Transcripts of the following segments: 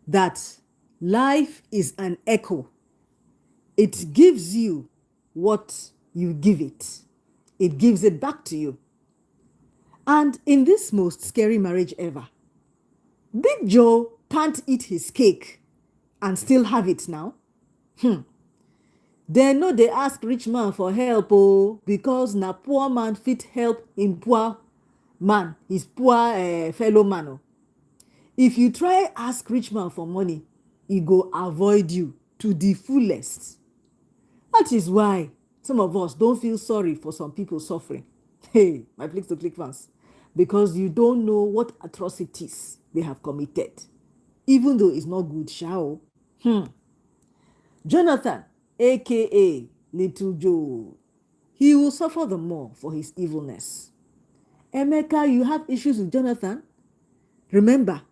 that life is an echo. It gives you what you give it. It gives it back to you. And in this most scary marriage ever, Big Joe can't eat his cake and still have it now. They know they ask rich man for help, oh, because na poor man fit help in poor man, his poor fellow man. Oh. If you try ask rich man for money, he go avoid you to the fullest. That is why some of us don't feel sorry for some people suffering. Hey, my Click to Click fans, because you don't know what atrocities they have committed, even though it's not good, shall. Jonathan, aka Little Joe, he will suffer the more for his evilness. Emeka, you have issues with Jonathan? Remember,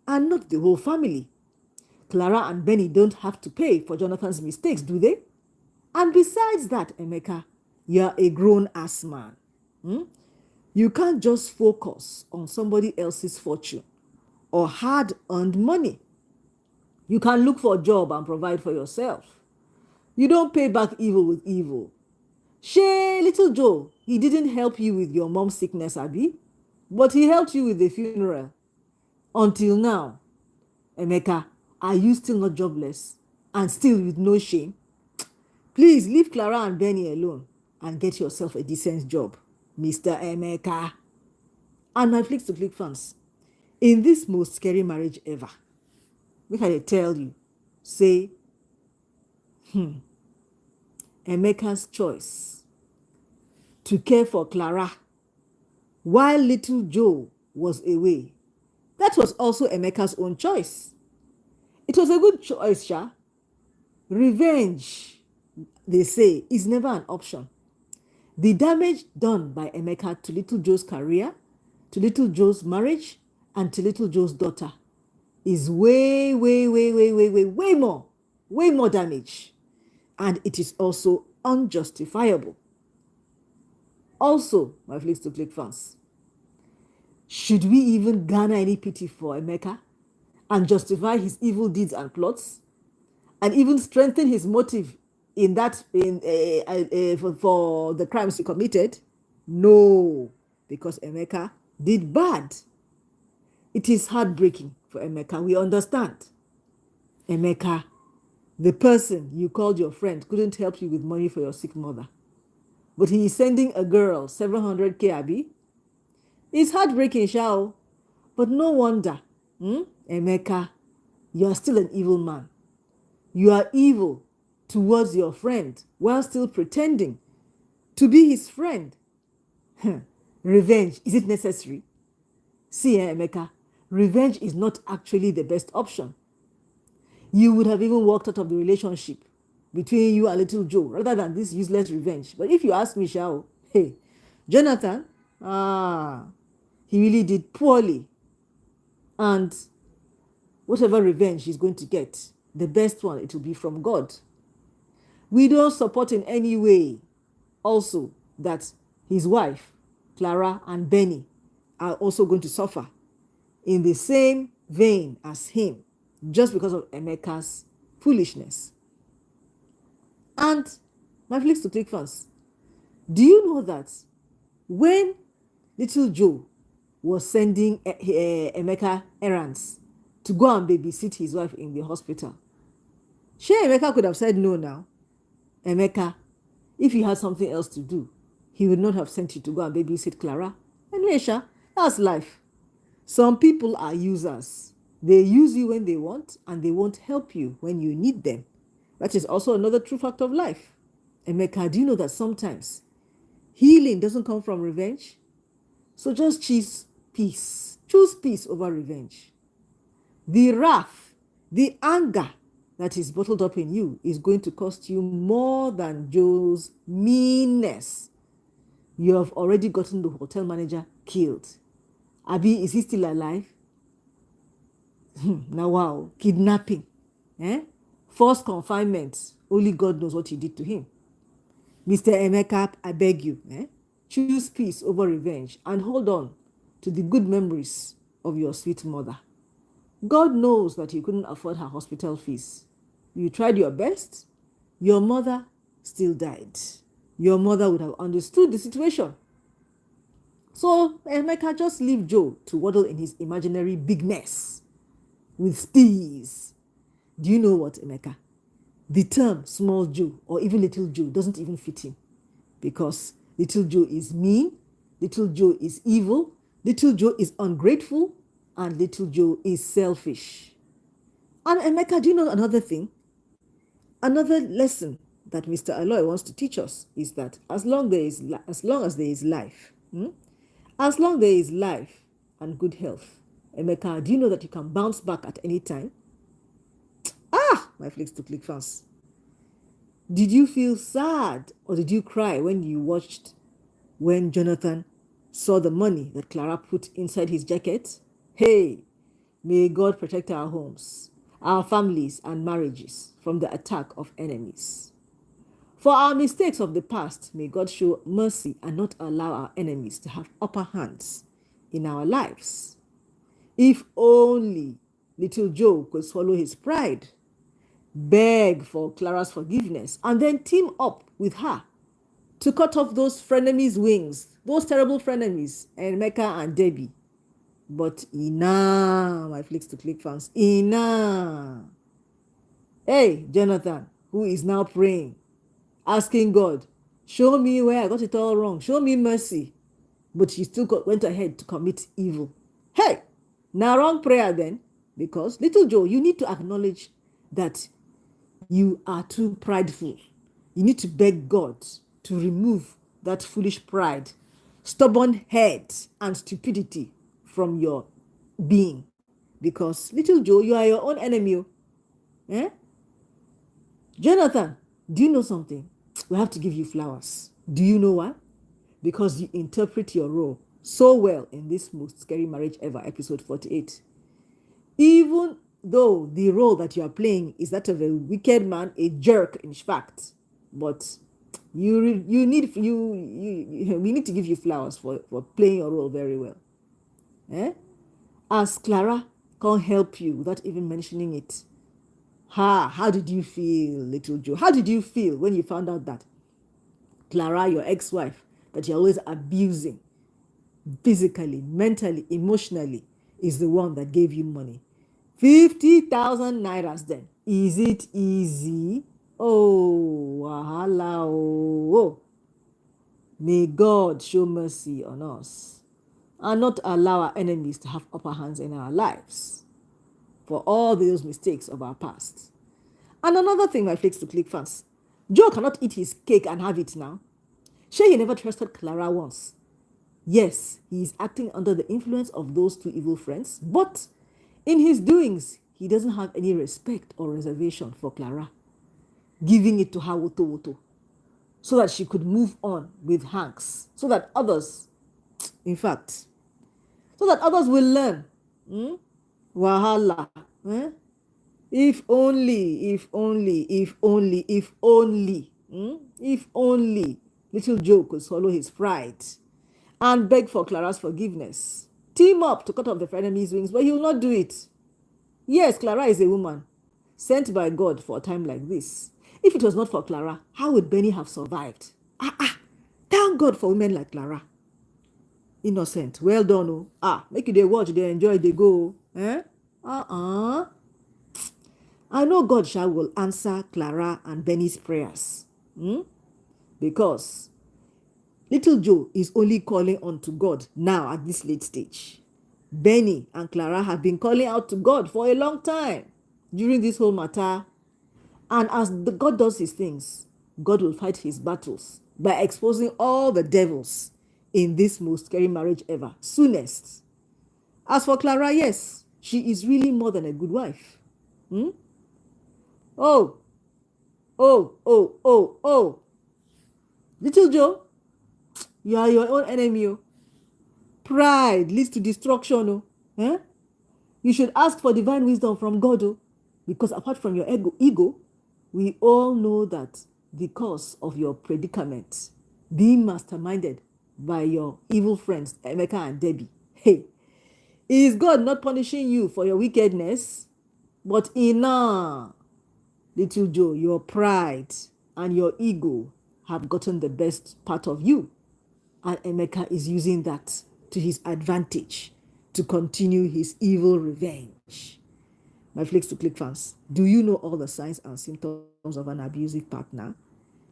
and not the whole family. Clara and Benny don't have to pay for Jonathan's mistakes, do they? And besides that, Emeka, you're a grown-ass man. You can't just focus on somebody else's fortune or hard-earned money. You can look for a job and provide for yourself. You don't pay back evil with evil. Shay, Little Joe, he didn't help you with your mom's sickness, Abby, but he helped you with the funeral. Until now, Emeka, are you still not jobless and still with no shame? Please leave Clara and Benny alone and get yourself a decent job, Mr. Emeka. And my Flicks to Click fans, in this most scary marriage ever, make I tell you, say, Emeka's choice to care for Clara while Little Joe was away, that was also Emeka's own choice. It was a good choice, Sha. Revenge, they say, is never an option. The damage done by Emeka to Little Joe's career, to Little Joe's marriage, and to Little Joe's daughter is way more damage. And it is also unjustifiable. Also, my Flicks to Click fans, should we even garner any pity for Emeka and justify his evil deeds and plots, and even strengthen his motive in that for the crimes he committed? No, because Emeka did bad. It is heartbreaking for Emeka. We understand. Emeka, the person you called your friend, couldn't help you with money for your sick mother, but he is sending a girl 700K, Abby. It's heartbreaking, Shao. But no wonder, Emeka, you are still an evil man. You are evil towards your friend while still pretending to be his friend. Revenge, is it necessary? See, Emeka, revenge is not actually the best option. You would have even walked out of the relationship between you and Little Joe rather than this useless revenge. But if you ask me, Shao, hey, Jonathan, he really did poorly. And whatever revenge he's going to get, the best one, it will be from God. We don't support in any way also that his wife, Clara, and Benny are also going to suffer in the same vein as him just because of Emeka's foolishness. And my Flicks to Click fans, do you know that when Little Joe was sending Emeka errands to go and babysit his wife in the hospital, sure, Emeka could have said no now. Emeka, if he had something else to do, he would not have sent you to go and babysit Clara. And Lesha, that's life. Some people are users. They use you when they want, and they won't help you when you need them. That is also another true fact of life. Emeka, do you know that sometimes healing doesn't come from revenge? So just choose peace. Choose peace over revenge. The wrath, the anger that is bottled up in you is going to cost you more than Joe's meanness. You have already gotten the hotel manager killed. Abi, is he still alive? Now, wow, kidnapping, forced confinement. Only God knows what you did to him. Mr. Emeka, I beg you, choose peace over revenge and hold on to the good memories of your sweet mother. God knows that you couldn't afford her hospital fees. You tried your best. Your mother still died. Your mother would have understood the situation. So Emeka just leave Joe to waddle in his imaginary bigness with steez. Do you know what, Emeka? The term small Joe or even little Joe doesn't even fit him, because little Joe is mean, little Joe is evil, little Joe is ungrateful, and little Joe is selfish. And Emeka, do you know another thing? Another lesson that Mr. ALOY wants to teach us is that as long as there is life, as long there is life and good health, Emeka, do you know that you can bounce back at any time? My flicks to click fans. Did you feel sad or did you cry when you watched when Jonathan saw the money that Clara put inside his jacket? Hey, may God protect our homes, our families and marriages from the attack of enemies. For our mistakes of the past, may God show mercy and not allow our enemies to have upper hands in our lives. If only little Joe could swallow his pride, beg for Clara's forgiveness, and then team up with her to cut off those frenemies' wings, those terrible frenemies, Emeka and Debbie. But ina, my flicks to click fans, ina. Hey, Jonathan, who is now praying, asking God, show me where I got it all wrong, show me mercy. But she still went ahead to commit evil. Hey, now wrong prayer then, because little Joe, you need to acknowledge that you are too prideful. You need to beg God to remove that foolish pride, stubborn head, and stupidity from your being. Because little Joe, you are your own enemy. Eh? Jonathan, do you know something? We have to give you flowers. Do you know why? Because you interpret your role so well in this most scary marriage ever, episode 48. Even though the role that you are playing is that of a wicked man, a jerk, in fact, but we need to give you flowers for playing your role very well. As Clara can't help you without even mentioning it. How did you feel, little Joe? How did you feel when you found out that Clara, your ex-wife, that you're always abusing physically, mentally, emotionally, is the one that gave you money? 50,000 nairas then. Is it easy? Oh, wahala. Oh. May God show mercy on us and not allow our enemies to have upper hands in our lives for all those mistakes of our past. And another thing, my flicks to click fans, Joe cannot eat his cake and have it now. Sure, he never trusted Clara once. Yes, he is acting under the influence of those two evil friends, but in his doings, he doesn't have any respect or reservation for Clara, giving it to her woto so that she could move on with Hanks, so that others, in fact, so that others will learn. Wahala. If only little Joe could swallow his pride and beg for Clara's forgiveness. Team up to cut off the enemy's wings, but he will not do it. Yes, Clara is a woman sent by God for a time like this. If it was not for Clara, how would Benny have survived? Thank God for women like Clara. Innocent. Well done. Make you they watch, they enjoy, they go. I know God will answer Clara and Benny's prayers. Because little Joe is only calling on to God now at this late stage. Benny and Clara have been calling out to God for a long time during this whole matter. And as God does his things, God will fight his battles by exposing all the devils in this most scary marriage ever, soonest. As for Clara, yes, she is really more than a good wife. Oh. Little Joe, you are your own enemy. Pride leads to destruction. You should ask for divine wisdom from God. Because apart from your ego, we all know that the cause of your predicament being masterminded by your evil friends, Emeka and Debbie, hey, Is God not punishing you for your wickedness? But enough, little Joe, your pride and your ego have gotten the best part of you. And Emeka is using that to his advantage to continue his evil revenge. My Flicks to Click fans, do you know all the signs and symptoms of an abusive partner?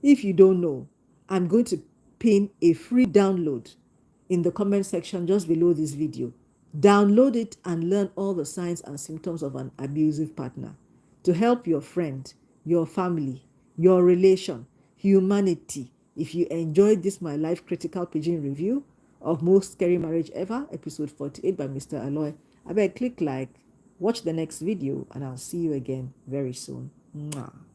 If you don't know, I'm going to pin a free download in the comment section just below this video. Download it and learn all the signs and symptoms of an abusive partner to help your friend, your family, your relation, humanity. If you enjoyed this My Life Critical Pidgin review of Most Scary Marriage Ever, episode 48 by Mr. ALOY, I beg click like, watch the next video, and I'll see you again very soon. Mwah.